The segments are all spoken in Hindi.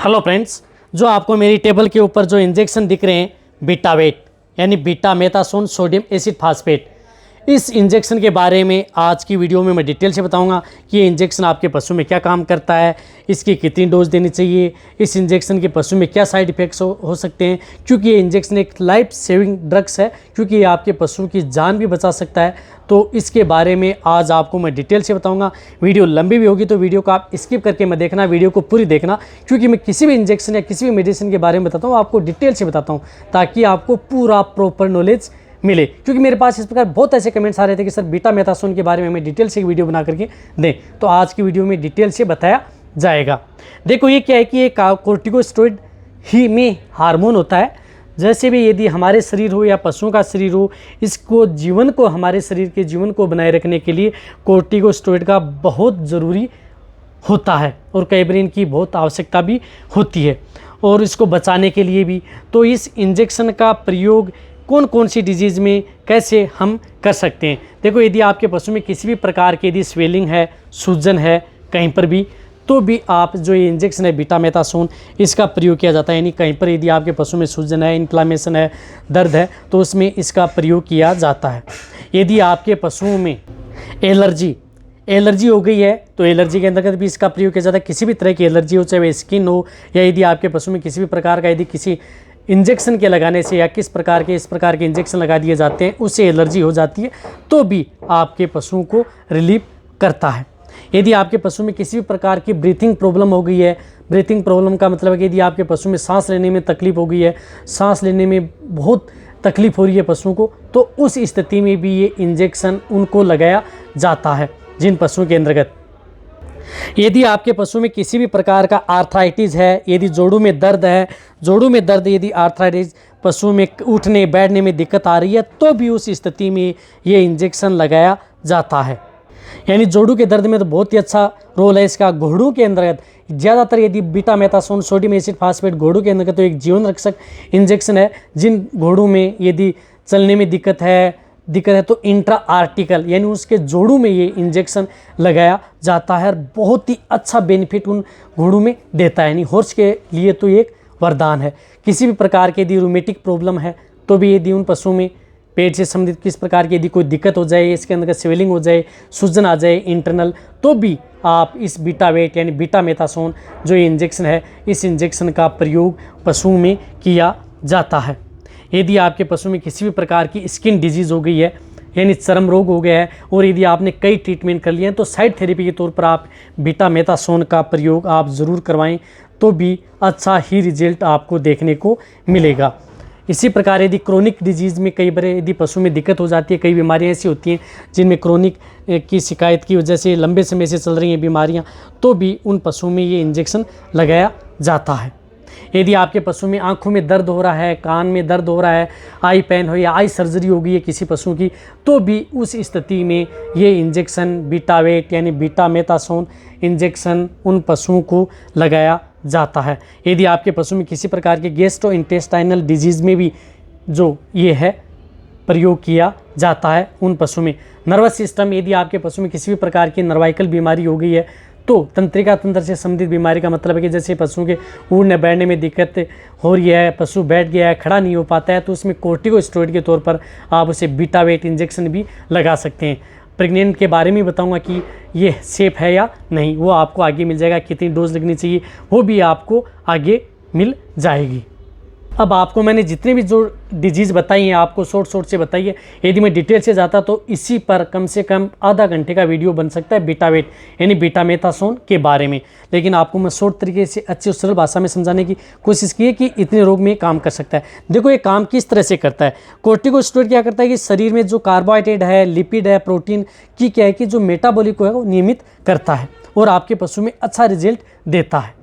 हेलो फ्रेंड्स, जो आपको मेरी टेबल के ऊपर जो इंजेक्शन दिख रहे हैं बीटावेट यानी बीटा मेथासोन सोडियम एसिड फास्फेट, इस इंजेक्शन के बारे में आज की वीडियो में मैं डिटेल से बताऊंगा कि ये इंजेक्शन आपके पशु में क्या काम करता है, इसकी कितनी डोज देनी चाहिए, इस इंजेक्शन के पशु में क्या साइड इफ़ेक्ट्स हो सकते हैं, क्योंकि ये इंजेक्शन एक लाइफ सेविंग ड्रग्स है, क्योंकि ये आपके पशु की जान भी बचा सकता है। तो इसके बारे में आज आपको मैं डिटेल से बताऊंगा। वीडियो लंबी भी होगी तो वीडियो को आप स्किप करके मत देखना, वीडियो को पूरी देखना, क्योंकि मैं किसी भी इंजेक्शन या किसी भी मेडिसिन के बारे में बताता हूँ आपको डिटेल से बताता हूँ, ताकि आपको पूरा प्रॉपर नॉलेज मिले। क्योंकि मेरे पास इस प्रकार बहुत ऐसे कमेंट्स आ रहे थे कि सर बीटा मेथासोन के बारे में हमें डिटेल से वीडियो बना करके दें, तो आज की वीडियो में डिटेल से बताया जाएगा। देखो ये क्या है कि ये कोर्टिकोस्टेरॉइड ही में हार्मोन होता है। जैसे भी यदि हमारे शरीर हो या पशुओं का शरीर हो, इसको जीवन को हमारे शरीर के जीवन को बनाए रखने के लिए कोर्टिकोस्टेरॉइड का बहुत ज़रूरी होता है और कई बार इनकी बहुत आवश्यकता भी होती है, और इसको बचाने के लिए भी। तो इस इंजेक्शन का प्रयोग कौन कौन सी डिजीज़ में कैसे हम कर सकते हैं। देखो यदि आपके पशु में किसी भी प्रकार की यदि स्वेलिंग है, सूजन है कहीं पर भी, तो भी आप जो ये इंजेक्शन है बीटा मेथासोन, इसका प्रयोग किया जाता है। यानी कहीं पर यदि आपके पशु में सूजन है, इन्फ्लामेशन है, दर्द है, तो उसमें इसका प्रयोग किया जाता है। यदि आपके पशुओं में एलर्जी हो गई है तो एलर्जी के अंतर्गत भी इसका प्रयोग किया जाता है। किसी भी तरह की एलर्जी हो, चाहे वो स्किन हो, या यदि आपके पशु में किसी भी प्रकार का यदि किसी इंजेक्शन के लगाने से या इस प्रकार के इंजेक्शन लगा दिए जाते हैं, उससे एलर्जी हो जाती है, तो भी आपके पशुओं को रिलीफ करता है। यदि आपके पशु में किसी भी प्रकार की ब्रीथिंग प्रॉब्लम हो गई है, ब्रीथिंग प्रॉब्लम का मतलब है कि यदि आपके पशु में सांस लेने में तकलीफ हो गई है, सांस लेने में बहुत तकलीफ हो रही है पशुओं को, तो उस स्थिति में भी ये इंजेक्शन उनको लगाया जाता है जिन पशुओं के अंतर्गत। यदि आपके पशु में किसी भी प्रकार का आर्थराइटिस है, यदि जोड़ों में दर्द है, यदि आर्थराइटिस पशु में उठने बैठने में दिक्कत आ रही है, तो भी उस स्थिति में ये इंजेक्शन लगाया जाता है। यानी जोड़ों के दर्द में तो बहुत ही अच्छा रोल है इसका। घोड़ों के अंतर्गत ज़्यादातर यदि बीटा मेथासोन सोडियम एसिड फास्फेट घोड़ों के अंतर्गत तो एक जीवन रक्षक इंजेक्शन है। जिन घोड़ों में यदि चलने में दिक्कत है तो इंट्रा आर्टिकल यानी उसके जोड़ों में ये इंजेक्शन लगाया जाता है, और बहुत ही अच्छा बेनिफिट उन घोड़ों में देता है। यानी हॉर्स के लिए तो एक वरदान है। किसी भी प्रकार की यदि रूमेटिक प्रॉब्लम है, तो भी यदि उन पशुओं में पेट से संबंधित किस प्रकार की यदि कोई दिक्कत हो जाए, इसके अंदर स्वेलिंग हो जाए, सूजन आ जाए इंटरनल, तो भी आप इस बीटावेट यानी बीटा मेथासोन जो ये इंजेक्शन है, इस इंजेक्शन का प्रयोग पशुओं में किया जाता है। यदि आपके पशु में किसी भी प्रकार की स्किन डिजीज़ हो गई है, यानी चर्म रोग हो गया है, और यदि आपने कई ट्रीटमेंट कर लिए हैं, तो साइड थेरेपी के तौर पर आप बीटा मेथासोन का प्रयोग आप ज़रूर करवाएं, तो भी अच्छा ही रिजल्ट आपको देखने को मिलेगा। इसी प्रकार यदि क्रोनिक डिजीज़ में कई बार यदि पशु में दिक्कत हो जाती है, कई बीमारियां ऐसी होती हैं जिनमें क्रोनिक की शिकायत की वजह से लंबे समय से चल रही हैं बीमारियां, तो भी उन पशुओं में ये इंजेक्शन लगाया जाता है। यदि आपके पशु में आंखों में दर्द हो रहा है, कान में दर्द हो रहा है, आई पेन हो या आई सर्जरी हो गई है किसी पशु की, तो भी उस स्थिति में ये इंजेक्शन बीटावेट यानी बीटा मेथासोन इंजेक्शन उन पशुओं को लगाया जाता है। यदि आपके पशु में किसी प्रकार के गैस्ट्रोइंटेस्टाइनल डिजीज़ में भी जो ये है प्रयोग किया जाता है उन पशु में। नर्वस सिस्टम, यदि आपके पशु में किसी भी प्रकार की नर्वाइकल बीमारी हो गई है, तो तंत्रिका तंत्र से संबंधित बीमारी का मतलब है कि जैसे पशुओं के उड़ने बैठने में दिक्कत हो रही है, पशु बैठ गया है, खड़ा नहीं हो पाता है, तो उसमें कोर्टिकोस्टेरॉइड के तौर पर आप उसे बीटावेट इंजेक्शन भी लगा सकते हैं। प्रेग्नेंट के बारे में बताऊंगा कि ये सेफ है या नहीं, वो आपको आगे मिल जाएगा। कितनी डोज लगनी चाहिए वो भी आपको आगे मिल जाएगी। अब आपको मैंने जितने भी जो डिजीज़ बताई हैं आपको शॉर्ट से बताई है। यदि मैं डिटेल से जाता तो इसी पर कम से कम आधा घंटे का वीडियो बन सकता है बीटावेट यानी बीटा मेथासोन के बारे में, लेकिन आपको मैं शॉर्ट तरीके से अच्छी और सरल भाषा में समझाने की कोशिश की है कि इतने रोग में काम कर सकता है। देखो ये काम किस तरह से करता है। कोर्टिकोस्टेरॉइड क्या करता है कि शरीर में जो कार्बोहाइड्रेट है, लिपिड है, प्रोटीन की क्या है कि जो मेटाबॉलिक है वो नियमित करता है और आपके पशु में अच्छा रिजल्ट देता है।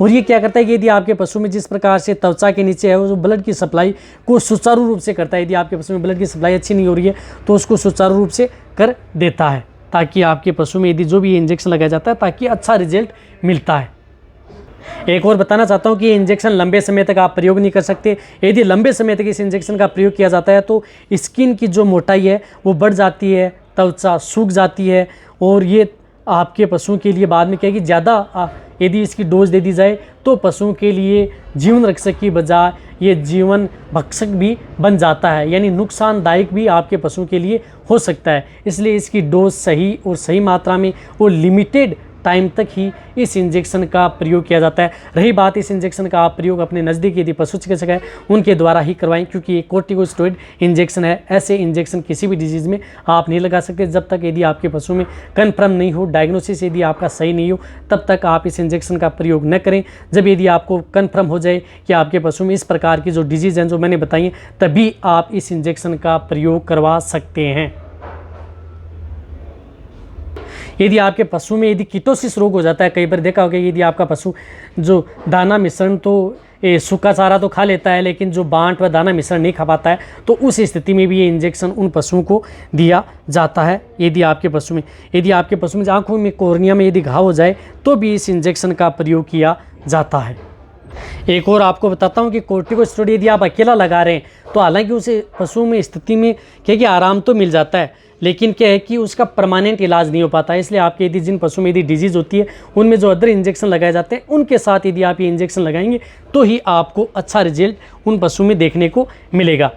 और ये क्या करता है कि यदि आपके पशु में जिस प्रकार से त्वचा के नीचे है वो ब्लड की सप्लाई को सुचारू रूप से करता है। यदि आपके पशु में ब्लड की सप्लाई अच्छी नहीं हो रही है तो उसको सुचारू रूप से कर देता है, ताकि आपके पशु में यदि जो भी इंजेक्शन लगाया जाता है ताकि अच्छा रिजल्ट मिलता है। एक और बताना चाहता हूँ कि ये इंजेक्शन लंबे समय तक आप प्रयोग नहीं कर सकते। यदि लंबे समय तक इस इंजेक्शन का प्रयोग किया जाता है तो स्किन की जो मोटाई है वो बढ़ जाती है, त्वचा सूख जाती है, और ये आपके पशुओं के लिए बाद में क्या है कि ज़्यादा यदि इसकी डोज दे दी जाए तो पशुओं के लिए जीवन रक्षक की बजाय ये जीवन भक्षक भी बन जाता है, यानी नुकसानदायक भी आपके पशुओं के लिए हो सकता है। इसलिए इसकी डोज सही और सही मात्रा में और लिमिटेड टाइम तक ही इस इंजेक्शन का प्रयोग किया जाता है। रही बात इस इंजेक्शन का आप प्रयोग अपने नज़दीक यदि पशु चिकित्सक है उनके द्वारा ही करवाएं, क्योंकि ये कोर्टिकोस्टेरॉइड इंजेक्शन है। ऐसे इंजेक्शन किसी भी डिजीज़ में आप नहीं लगा सकते जब तक यदि आपके पशु में कन्फर्म नहीं हो, डायग्नोसिस यदि आपका सही नहीं हो, तब तक आप इस इंजेक्शन का प्रयोग न करें। जब यदि आपको कन्फर्म हो जाए कि आपके पशु में इस प्रकार की जो डिजीज़ हैं जो मैंने बताई हैं, तभी आप इस इंजेक्शन का प्रयोग करवा सकते हैं। यदि आपके पशु में यदि कीटोसिस रोग हो जाता है, कई बार देखा होगा यदि आपका पशु जो दाना मिश्रण तो सूखा चारा तो खा लेता है लेकिन जो बांट व दाना मिश्रण नहीं खा पाता है, तो उस स्थिति में भी ये इंजेक्शन उन पशुओं को दिया जाता है। यदि आपके पशु में आँखों में कॉर्निया में यदि घाव हो जाए तो भी इस इंजेक्शन का प्रयोग किया जाता है। एक और आपको बताता हूँ कि कोर्टिकोस्टेरॉइड यदि आप अकेला लगा रहे हैं तो हालांकि उसे पशु में स्थिति में क्या कि आराम तो मिल जाता है, लेकिन क्या है कि उसका परमानेंट इलाज नहीं हो पाता है। इसलिए आपके यदि जिन पशुओं में यदि डिजीज़ होती है उनमें जो अदर इंजेक्शन लगाए जाते हैं उनके साथ यदि आप ये इंजेक्शन लगाएंगे तो ही आपको अच्छा रिजल्ट उन पशुओं में देखने को मिलेगा।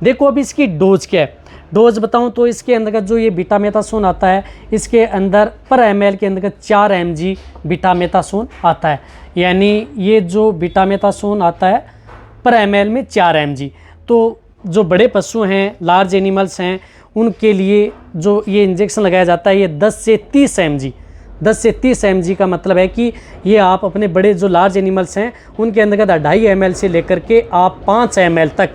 देखो अब इसकी डोज क्या है। डोज बताऊं तो इसके अंतर्गत जो ये बीटामेथासोन आता है, इसके अंदर पर ml के अंतर्गत 4 mg बीटामेथासोन आता है। यानी ये जो बीटामेथासोन आता है पर ml में 4 mg। तो जो बड़े पशु हैं, लार्ज एनिमल्स हैं, उनके लिए जो ये इंजेक्शन लगाया जाता है ये 10 से 30 mg का मतलब है कि ये आप अपने बड़े जो लार्ज एनिमल्स हैं उनके अंतर्गत 2.5 ml से लेकर के आप 5 ml तक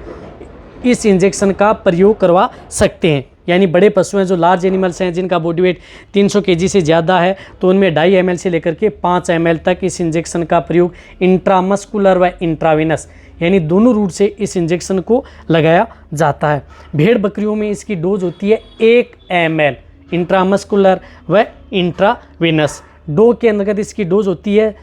इस इंजेक्शन का प्रयोग करवा सकते हैं। यानी बड़े पशु हैं जो लार्ज एनिमल्स हैं जिनका बॉडी वेट 300 kg से ज़्यादा है, तो उनमें 2.5 ml से लेकर के 5 ml तक इस इंजेक्शन का प्रयोग इंट्रामस्कुलर व इंट्रावेनस यानी दोनों रूट से इस इंजेक्शन को लगाया जाता है। भेड़ बकरियों में इसकी डोज होती है 1 ml इंट्रामस्कुलर व इंट्रावेनस। डो के अंतर्गत इसकी डोज होती है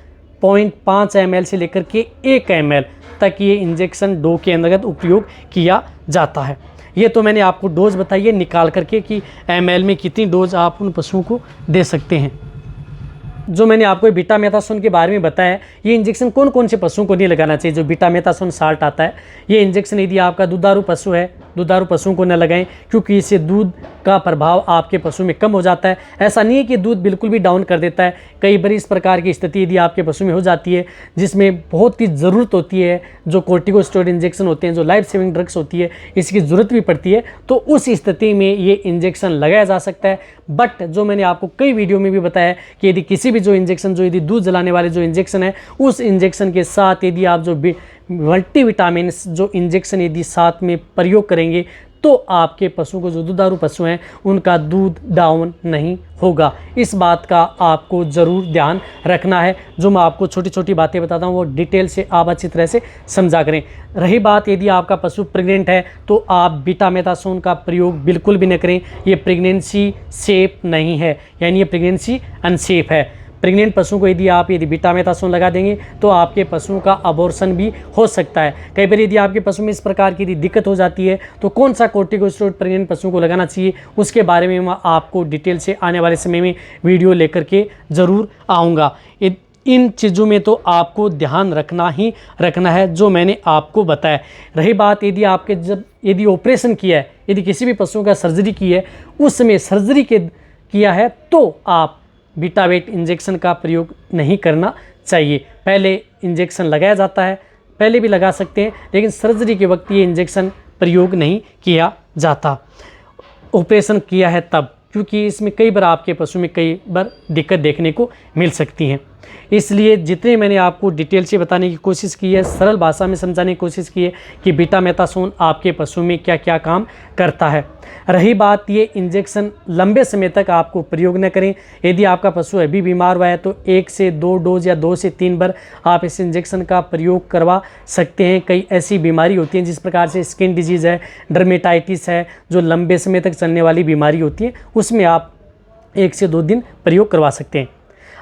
0.5 ml से लेकर के 1 ml तक ये इंजेक्शन डो के अंतर्गत उपयोग किया जाता है। ये तो मैंने आपको डोज बताई है निकाल करके कि ml में कितनी डोज आप उन पशुओं को दे सकते हैं। जो मैंने आपको बीटामेथासोन के बारे में बताया, ये इंजेक्शन कौन कौन से पशुओं को नहीं लगाना चाहिए। जो बीटामेथासोन साल्ट आता है, ये इंजेक्शन यदि आपका दुधारू पशु है, दुधारू पशुओं को न लगाएं, क्योंकि इससे दूध का प्रभाव आपके पशु में कम हो जाता है। ऐसा नहीं है कि दूध बिल्कुल भी डाउन कर देता है। कई बार इस प्रकार की स्थिति यदि आपके पशु में हो जाती है जिसमें बहुत ही ज़रूरत होती है, जो कोर्टिकोस्टेरॉइड इंजेक्शन होते हैं, जो लाइफ सेविंग ड्रग्स होती है, इसकी ज़रूरत भी पड़ती है, तो उस स्थिति में ये इंजेक्शन लगाया जा सकता है। बट जो मैंने आपको कई वीडियो में भी बताया कि यदि किसी भी जो इंजेक्शन, जो यदि दूध जलाने वाले जो इंजेक्शन है, उस इंजेक्शन के साथ यदि आप जो मल्टीविटामिन जो इंजेक्शन यदि साथ में प्रयोग करेंगे तो आपके पशु को, जो दुधारू पशु हैं, उनका दूध डाउन नहीं होगा। इस बात का आपको ज़रूर ध्यान रखना है। जो मैं आपको छोटी छोटी बातें बताता हूँ वो डिटेल से आप अच्छी तरह से समझा करें। रही बात यदि आपका पशु प्रेग्नेंट है तो आप बीटामेथासोन का प्रयोग बिल्कुल भी न करें। ये प्रेगनेंसी सेफ नहीं है, यानी ये प्रेगनेंसी अनसेफ है। प्रेग्नेंट पशु को यदि बीटामेथासोन लगा देंगे तो आपके पशुओं का अबॉर्शन भी हो सकता है। कई बार यदि आपके पशु में इस प्रकार की दिक्कत हो जाती है तो कौन सा कोर्टिकोस्टेरॉइड प्रेग्नेंट पशुओं को लगाना चाहिए, उसके बारे में मैं आपको डिटेल से आने वाले समय में वीडियो लेकर के ज़रूर आऊँगा। इन चीज़ों में तो आपको ध्यान रखना ही रखना है जो मैंने आपको बताया। रही बात यदि ऑपरेशन किया है, यदि किसी भी पशुओं का सर्जरी की है, उस समय सर्जरी किया है तो आप बीटावेट इंजेक्शन का प्रयोग नहीं करना चाहिए। पहले इंजेक्शन लगाया जाता है, पहले भी लगा सकते हैं, लेकिन सर्जरी के वक्त ये इंजेक्शन प्रयोग नहीं किया जाता। ऑपरेशन किया है तब, क्योंकि इसमें कई बार आपके पशु में कई बार दिक्कत देखने को मिल सकती हैं। इसलिए जितने मैंने आपको डिटेल से बताने की कोशिश की है, सरल भाषा में समझाने की कोशिश की है कि बीटामेथासोन आपके पशु में क्या क्या काम करता है। रही बात ये इंजेक्शन लंबे समय तक आपको प्रयोग न करें। यदि आपका पशु अभी बीमार हुआ है तो 1 से 2 डोज या 2 से 3 बार आप इस इंजेक्शन का प्रयोग करवा सकते हैं। कई ऐसी बीमारी होती हैं जिस प्रकार से स्किन डिजीज़ है, डर्मेटाइटिस है, जो लंबे समय तक चलने वाली बीमारी होती है, उसमें आप 1 से 2 दिन प्रयोग करवा सकते हैं।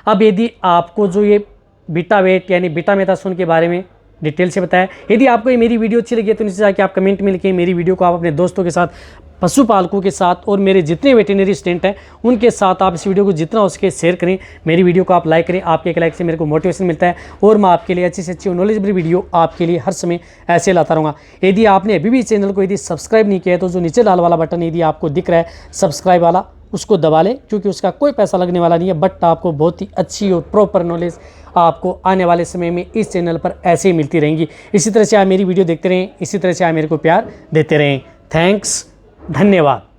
अब यदि आपको जो ये बीटावेट यानी बीटामेथासोन के बारे में डिटेल से बताया। यदि आपको ये मेरी वीडियो अच्छी लगी है तो नीचे जाके आप कमेंट में लिखें। मेरी वीडियो को आप अपने दोस्तों के साथ, पशुपालकों के साथ और मेरे जितने वेटरनरी स्टूडेंट हैं उनके साथ आप इस वीडियो को जितना हो सके शेयर करें। मेरी वीडियो को आप लाइक करें। आपके एक लाइक से मेरे को मोटिवेशन मिलता है और मैं आपके लिए अच्छी से अच्छी नॉलेजेबल वीडियो आपके लिए हर समय ऐसे लाता रहूँगा। यदि आपने अभी भी चैनल को यदि सब्सक्राइब नहीं किया है तो जो नीचे लाल वाला बटन यदि आपको दिख रहा है सब्सक्राइब वाला, उसको दबा लें, क्योंकि उसका कोई पैसा लगने वाला नहीं है। बट आपको बहुत ही अच्छी और प्रॉपर नॉलेज आपको आने वाले समय में इस चैनल पर ऐसे ही मिलती रहेंगी। इसी तरह से आप मेरी वीडियो देखते रहें, इसी तरह से आप मेरे को प्यार देते रहें। थैंक्स, धन्यवाद।